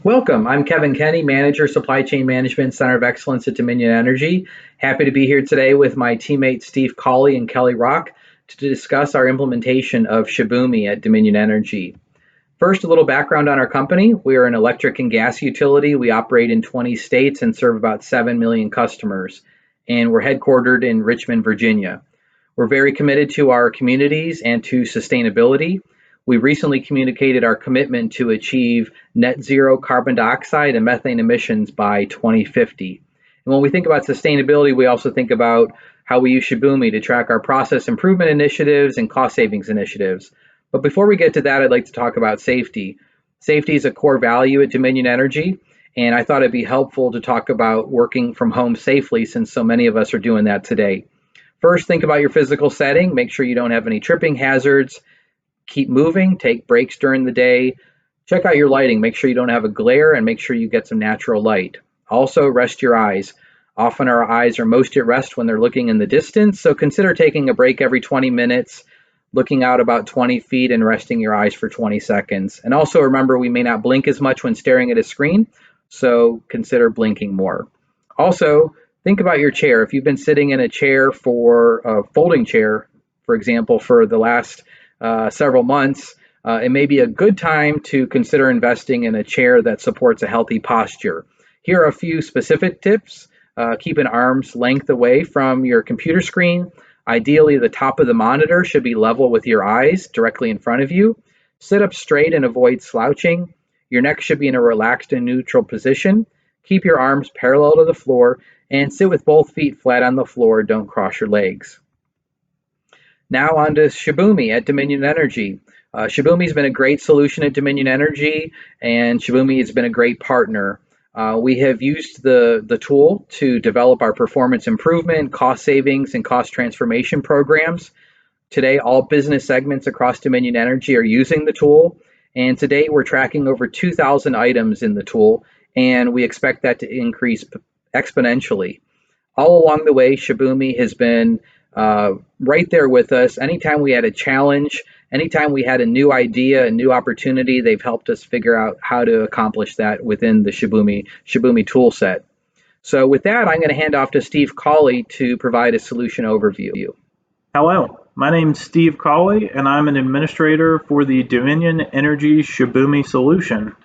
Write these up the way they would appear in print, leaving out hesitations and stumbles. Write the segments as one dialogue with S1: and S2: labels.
S1: Welcome. I'm Kevin Kenny, Manager, Supply Chain Management, Center of Excellence at Dominion Energy. Happy to be here today with my teammates Steve Cauley and Kelly Rock to discuss our implementation of Shibumi at Dominion Energy. First, a little background on our company. We are an electric and gas utility. We operate in 20 states and serve about 7 million customers, and we're headquartered in Richmond, Virginia. We're very committed to our communities and to sustainability. We recently communicated our commitment to achieve net zero carbon dioxide and methane emissions by 2050. And when we think about sustainability, we also think about how we use Shibumi to track our process improvement initiatives and cost savings initiatives. But before we get to that, I'd like to talk about safety. Safety is a core value at Dominion Energy, and I thought it'd be helpful to talk about working from home safely since so many of us are doing that today. First, think about your physical setting. Make sure you don't have any tripping hazards. Keep moving, take breaks during the day. Check out your lighting. Make sure you don't have a glare and make sure you get some natural light. Also, rest your eyes. Often our eyes are most at rest when they're looking in the distance, so consider taking a break every 20 minutes, looking out about 20 feet and resting your eyes for 20 seconds. And also remember, we may not blink as much when staring at a screen, so consider blinking more. Also, think about your chair. If you've been sitting in a chair for a folding chair, for example, for the last several months, it may be a good time to consider investing in a chair that supports a healthy posture. Here are a few specific tips. Keep an arm's length away from your computer screen. Ideally, the top of the monitor should be level with your eyes directly in front of you. Sit up straight and avoid slouching. Your neck should be in a relaxed and neutral position. Keep your arms parallel to the floor and sit with both feet flat on the floor. Don't cross your legs. Now on to Shibumi at Dominion Energy. Shibumi's been a great solution at Dominion Energy, and Shibumi has been a great partner. We have used the tool to develop our performance improvement, cost savings, and cost transformation programs. Today, all business segments across Dominion Energy are using the tool, and today we're tracking over 2,000 items in the tool, and we expect that to increase exponentially. All along the way, Shibumi has been right there with us. Anytime we had a challenge, anytime we had a new idea, a new opportunity, they've helped us figure out how to accomplish that within the Shibumi tool set. So with that, I'm going to hand off to Steve Cauley to provide a solution overview.
S2: Hello, my name is Steve Cauley, and I'm an administrator for the Dominion Energy Shibumi solution.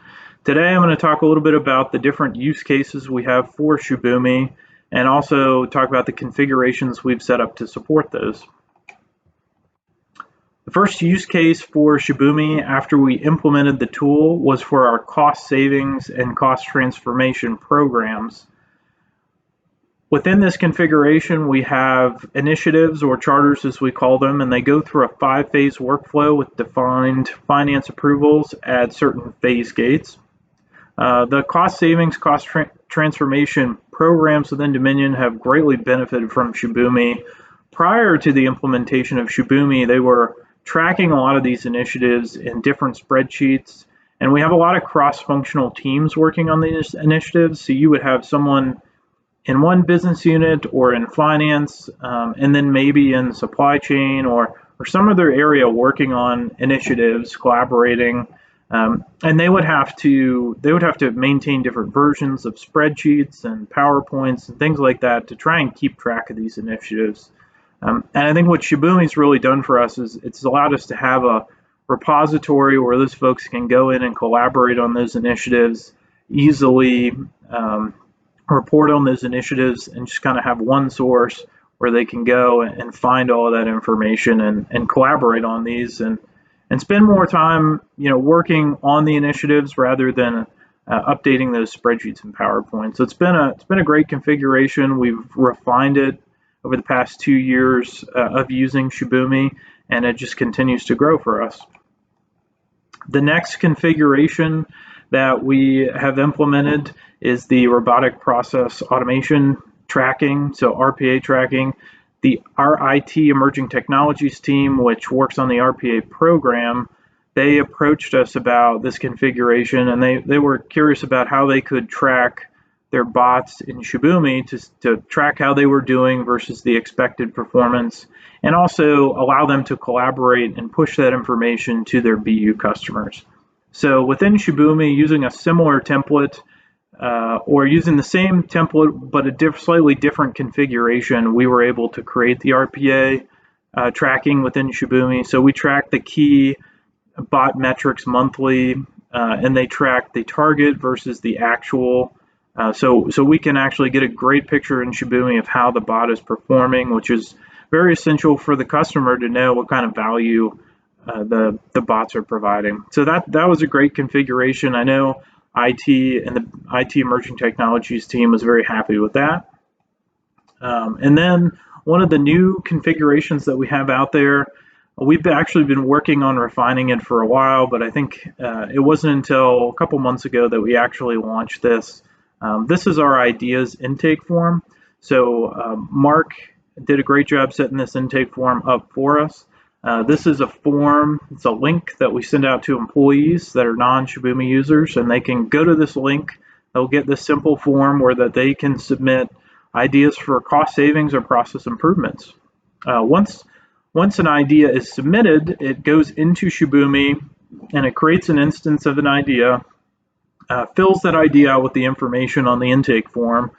S2: Today, I'm going to talk a little bit about the different use cases we have for Shibumi, and also talk about the configurations we've set up to support those. The first use case for Shibumi after we implemented the tool was for our cost savings and cost transformation programs. Within this configuration, we have initiatives or charters as we call them, and they go through a 5-phase workflow with defined finance approvals at certain phase gates. The cost savings, cost transformation programs within Dominion have greatly benefited from Shibumi. Prior to the implementation of Shibumi, they were tracking a lot of these initiatives in different spreadsheets, and we have a lot of cross-functional teams working on these initiatives. So you would have someone in one business unit or in finance, and then maybe in supply chain or some other area working on initiatives, collaborating. And they would have to maintain different versions of spreadsheets and PowerPoints and things like that to try and keep track of these initiatives. And I think what Shibumi's really done for us is it's allowed us to have a repository where those folks can go in and collaborate on those initiatives, easily report on those initiatives, and just kind of have one source where they can go and find all of that information and collaborate on these and spend more time, working on the initiatives rather than updating those spreadsheets and PowerPoint. So it's been a great configuration. We've refined it over the past 2 years of using Shibumi, and it just continues to grow for us. The next configuration that we have implemented is the robotic process automation tracking, so RPA tracking. Our IT emerging technologies team, which works on the RPA program, they approached us about this configuration, and they were curious about how they could track their bots in Shibumi to track how they were doing versus the expected performance, and also allow them to collaborate and push that information to their BU customers. So within Shibumi, using a similar template or using the same template but a slightly different configuration, we were able to create the RPA tracking within Shibumi. So we track the key bot metrics monthly, and they track the target versus the actual. So we can actually get a great picture in Shibumi of how the bot is performing, which is very essential for the customer to know what kind of value the bots are providing. So that was a great configuration. I know IT and the IT emerging technologies team was very happy with that. And then one of the new configurations that we have out there, we've actually been working on refining it for a while, but I think it wasn't until a couple months ago that we actually launched this. This is our ideas intake form. So Mark did a great job setting this intake form up for us. This is a form, it's a link that we send out to employees that are non-Shibumi users, and they can go to this link. They'll get this simple form where that they can submit ideas for cost savings or process improvements. Once an idea is submitted, it goes into Shibumi and it creates an instance of an idea, fills that idea out with the information on the intake form,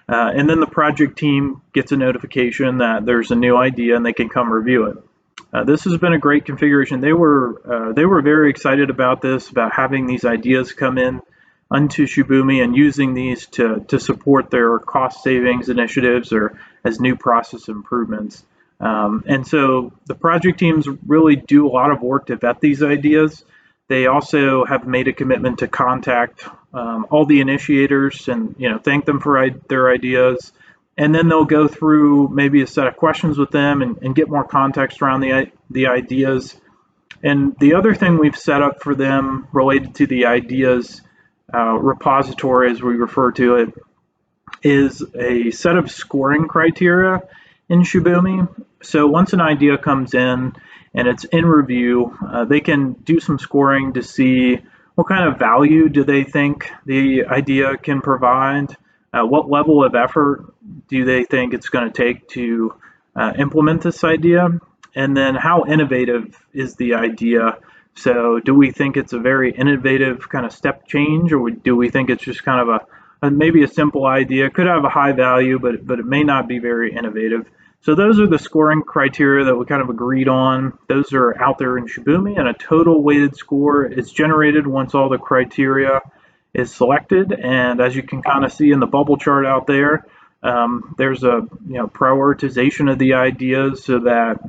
S2: and then the project team gets a notification that there's a new idea and they can come review it. This has been a great configuration. They were very excited about this, about having these ideas come in onto Shibumi and using these to support their cost savings initiatives or as new process improvements. And so the project teams really do a lot of work to vet these ideas. They also have made a commitment to contact all the initiators and thank them for their ideas. And then they'll go through maybe a set of questions with them and get more context around the ideas. And the other thing we've set up for them related to the ideas repository, as we refer to it, is a set of scoring criteria in Shibumi. So once an idea comes in and it's in review, they can do some scoring to see what kind of value do they think the idea can provide, what level of effort do they think it's going to take to implement this idea, and then how innovative is the idea. So do we think it's a very innovative kind of step change, or do we think it's just kind of maybe a simple idea, could have a high value, but it may not be very innovative. So those are the scoring criteria that we kind of agreed on. Those are out there in Shibumi, and a total weighted score is generated once all the criteria is selected. And as you can kind of see in the bubble chart out there, there's a prioritization of the ideas so that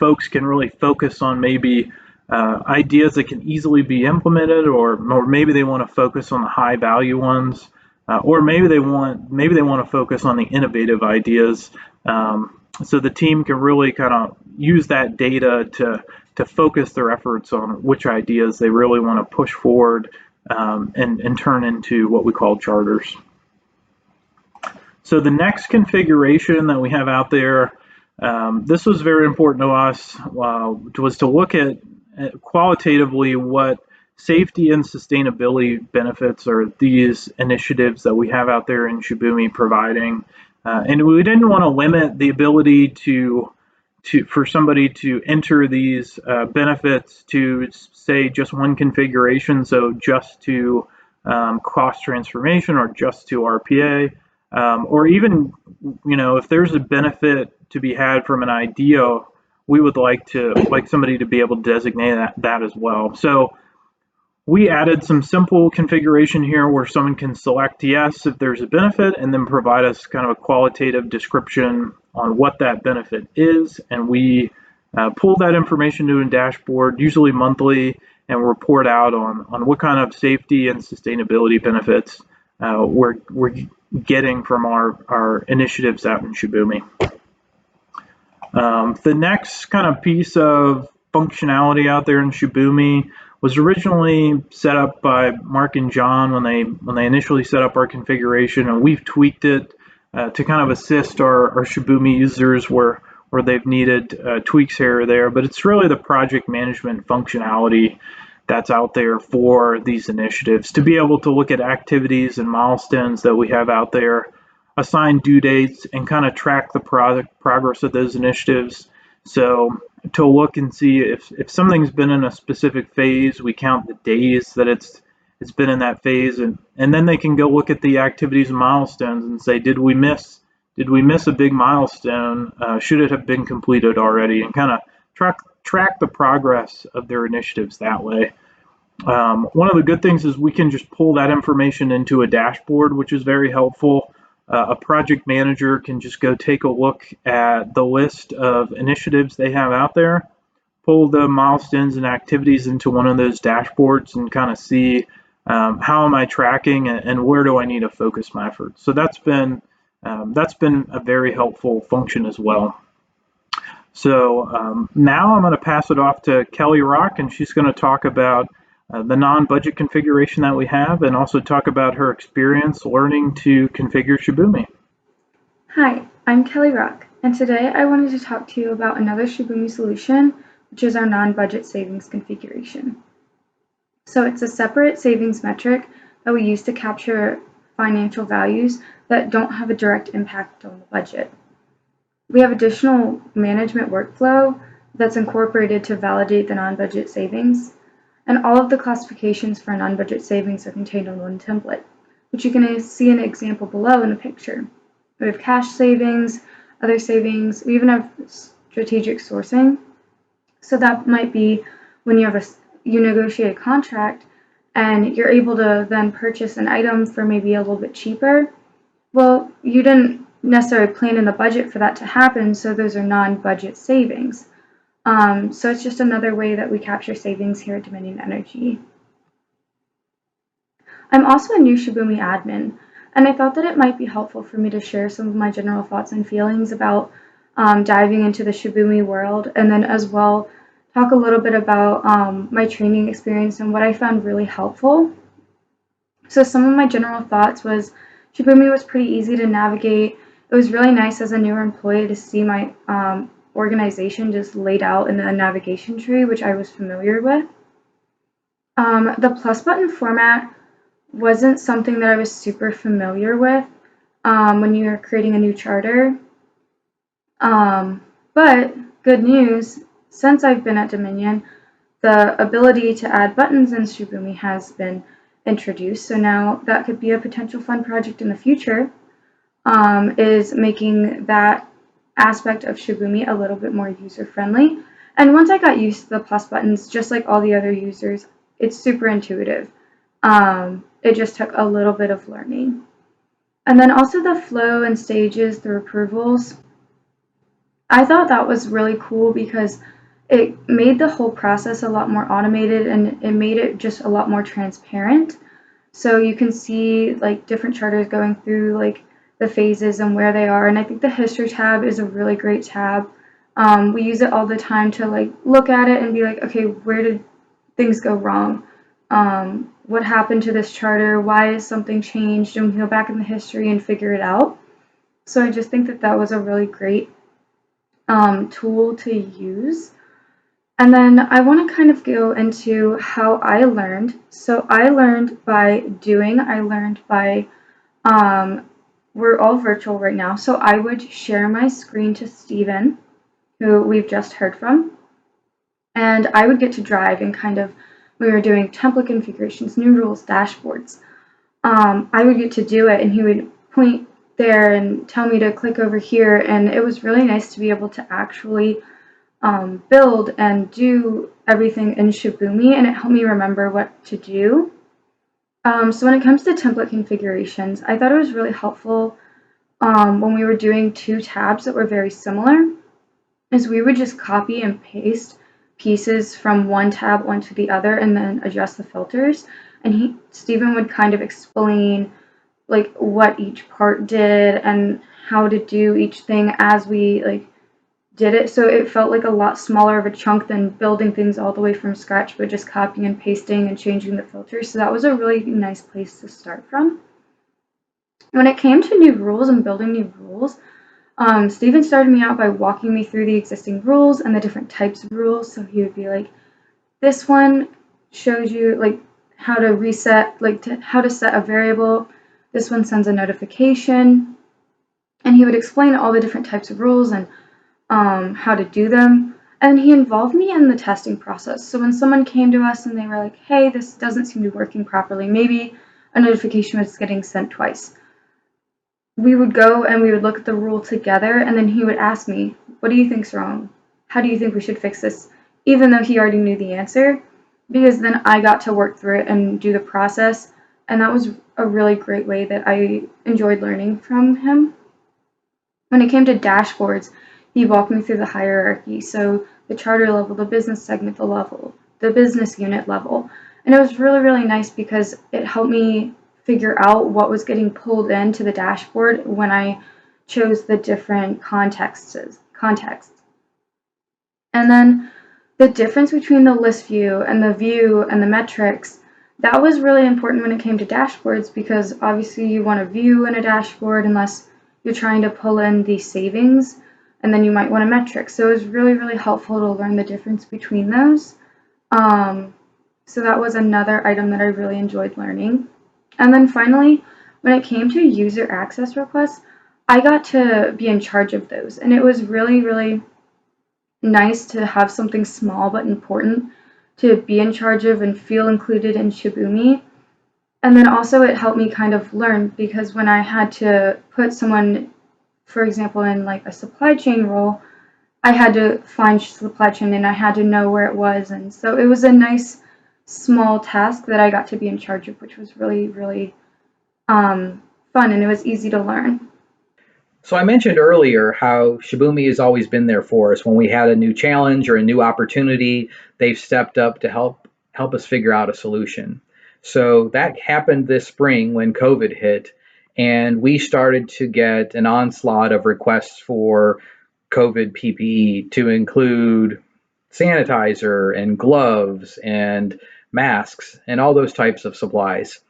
S2: folks can really focus on maybe ideas that can easily be implemented, or maybe they want to focus on the high value ones, or maybe they want to focus on the innovative ideas. So the team can really kind of use that data to focus their efforts on which ideas they really want to push forward and turn into what we call charters. So the next configuration that we have out there, this was very important to us, was to look at qualitatively what safety and sustainability benefits are these initiatives that we have out there in Shibumi providing. And we didn't want to limit the ability for somebody to enter these benefits to, say, just one configuration, so just to cost transformation or just to RPA, or even, if there's a benefit to be had from an idea, we would like somebody to be able to designate that as well. So we added some simple configuration here where someone can select yes if there's a benefit, and then provide us kind of a qualitative description on what that benefit is. And we pull that information to a dashboard, usually monthly, and report out on what kind of safety and sustainability benefits we're getting from our initiatives out in Shibumi. The next kind of piece of functionality out there in Shibumi was originally set up by Mark and John when they initially set up our configuration, and we've tweaked it to kind of assist our Shibumi users where they've needed tweaks here or there. But it's really the project management functionality that's out there for these initiatives, to be able to look at activities and milestones that we have out there, assign due dates, and kind of track the progress of those initiatives. So to look and see if something's been in a specific phase. We count the days that it's been in that phase, and then they can go look at the activities and milestones and say, did we miss a big milestone? Should it have been completed already? And kind of track the progress of their initiatives that way. One of the good things is we can just pull that information into a dashboard, which is very helpful. A project manager can just go take a look at the list of initiatives they have out there, pull the milestones and activities into one of those dashboards, and kind of see how am I tracking and where do I need to focus my efforts. So that's been a very helpful function as well. So now I'm going to pass it off to Cauley Rock, and she's going to talk about the non-budget configuration that we have, and also talk about her experience learning to configure Shibumi.
S3: Hi, I'm Cauley Rock, and today I wanted to talk to you about another Shibumi solution, which is our non-budget savings configuration. So it's a separate savings metric that we use to capture financial values that don't have a direct impact on the budget. We have additional management workflow that's incorporated to validate the non-budget savings. And all of the classifications for non-budget savings are contained on one template, which you can see an example below in the picture. We have cash savings, other savings, we even have strategic sourcing. So that might be when you negotiate a contract and you're able to then purchase an item for maybe a little bit cheaper. Well, you didn't necessarily plan in the budget for that to happen, so those are non-budget savings. So it's just another way that we capture savings here at Dominion Energy. I'm also a new Shibumi admin, and I thought that it might be helpful for me to share some of my general thoughts and feelings about diving into the Shibumi world, and then as well talk a little bit about my training experience and what I found really helpful. So some of my general thoughts was Shibumi was pretty easy to navigate. It was really nice as a newer employee to see my organization just laid out in the navigation tree, which I was familiar with. The plus button format wasn't something that I was super familiar with when you're creating a new charter. But good news, since I've been at Dominion, the ability to add buttons in Shibumi has been introduced. So now that could be a potential fun project in the future, is making that aspect of Shibumi a little bit more user-friendly. And once I got used to the plus buttons, just like all the other users, it's super intuitive. It just took a little bit of learning. And then also the flow and stages through approvals. I thought that was really cool because it made the whole process a lot more automated, and it made it just a lot more transparent. So you can see like different charters going through like the phases and where they are. And I think the history tab is a really great tab. We use it all the time to like look at it and be like, okay, where did things go wrong? What happened to this charter? Why is something changed? And we can go back in the history and figure it out. So I just think that that was a really great tool to use. And then I want to kind of go into how I learned. So I learned by doing. I learned by we're all virtual right now, so I would share my screen to Steven, who we've just heard from, and I would get to drive and kind of, we were doing template configurations, new rules, dashboards. I would get to do it, and he would point there and tell me to click over here, and it was really nice to be able to actually build and do everything in Shibumi, and it helped me remember what to do. So when it comes to template configurations, I thought it was really helpful when we were doing two tabs that were very similar, is we would just copy and paste pieces from one tab onto the other and then adjust the filters. And Stephen would kind of explain like what each part did and how to do each thing as we like did it. So it felt like a lot smaller of a chunk than building things all the way from scratch, but just copying and pasting and changing the filters. So that was a really nice place to start from. When it came to new rules and building new rules, Stephen started me out by walking me through the existing rules and the different types of rules. So he would be like, this one shows you like how to reset, like how to set a variable. This one sends a notification. And he would explain all the different types of rules and how to do them. And he involved me in the testing process. So when someone came to us and they were like, hey, this doesn't seem to be working properly, maybe a notification was getting sent twice, we would go and we would look at the rule together, and then he would ask me, what do you think's wrong? How do you think we should fix this? Even though he already knew the answer, because then I got to work through it and do the process, and that was a really great way that I enjoyed learning from him. When it came to dashboards, he walked me through the hierarchy, so the charter level, the business segment level, the business unit level, and it was really, really nice because it helped me figure out what was getting pulled into the dashboard when I chose the different contexts. And then the difference between the list view and the metrics, that was really important when it came to dashboards, because obviously you want a view in a dashboard unless you're trying to pull in the savings, and then you might want a metric. So it was really, really helpful to learn the difference between those. So that was another item that I really enjoyed learning. And then finally, when it came to user access requests, I got to be in charge of those. And it was really, really nice to have something small but important to be in charge of and feel included in Shibumi. And then also it helped me kind of learn, because when I had to put someone, for example, in like a supply chain role, I had to find supply chain and I had to know where it was. And so it was a nice small task that I got to be in charge of, which was really, really fun, and it was easy to learn.
S1: So I mentioned earlier how Shibumi has always been there for us. When we had a new challenge or a new opportunity, they've stepped up to help us figure out a solution. So that happened this spring when COVID hit, and we started to get an onslaught of requests for COVID PPE to include sanitizer and gloves and masks and all those types of supplies.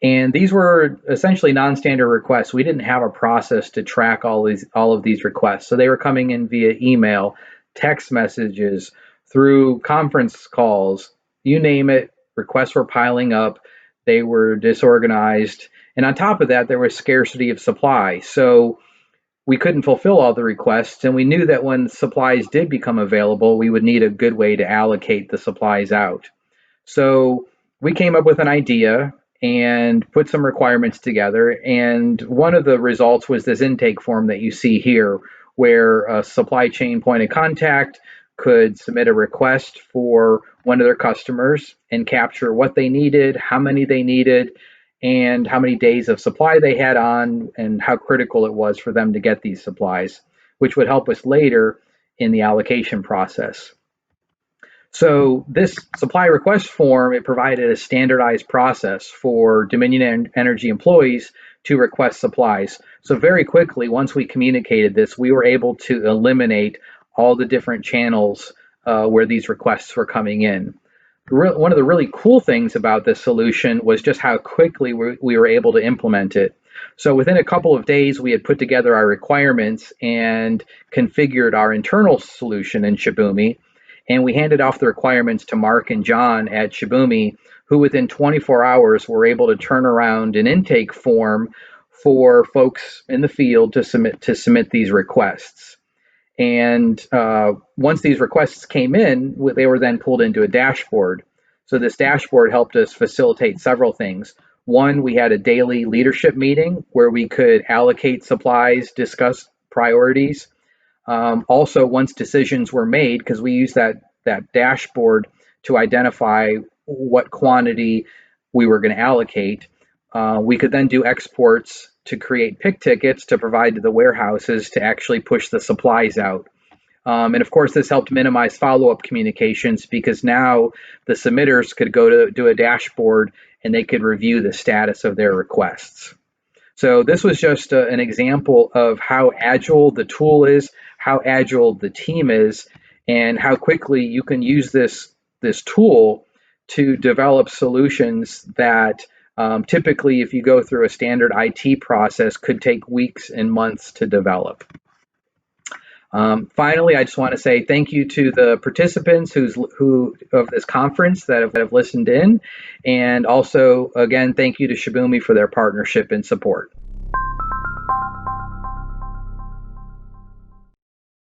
S1: And these were essentially non-standard requests. We didn't have a process to track all of these requests. So they were coming in via email, text messages, through conference calls, you name it. Requests were piling up. They were disorganized. And on top of that, there was scarcity of supply. So we couldn't fulfill all the requests. And we knew that when supplies did become available, we would need a good way to allocate the supplies out. So we came up with an idea and put some requirements together. And one of the results was this intake form that you see here, where a supply chain point of contact could submit a request for one of their customers and capture what they needed, how many they needed, and how many days of supply they had on, and how critical it was for them to get these supplies, which would help us later in the allocation process. So this supply request form, it provided a standardized process for Dominion Energy employees to request supplies. So very quickly, once we communicated this, we were able to eliminate all the different channels where these requests were coming in. One of the really cool things about this solution was just how quickly we were able to implement it. So within a couple of days, we had put together our requirements and configured our internal solution in Shibumi. And we handed off the requirements to Mark and John at Shibumi, who within 24 hours were able to turn around an intake form for folks in the field to submit these requests. And once these requests came in, they were then pulled into a dashboard. So this dashboard helped us facilitate several things. One, we had a daily leadership meeting where we could allocate supplies, discuss priorities. Also, once decisions were made, because we use that dashboard to identify what quantity we were going to allocate, we could then do exports to create pick tickets to provide to the warehouses to actually push the supplies out. And of course, this helped minimize follow-up communications, because now the submitters could go to a dashboard and they could review the status of their requests. So this was just an example of how agile the tool is, how agile the team is, and how quickly you can use this tool to develop solutions that typically, if you go through a standard IT process, could take weeks and months to develop. Finally, I just want to say thank you to the participants who of this conference that have listened in, and also again thank you to Shibumi for their partnership and support.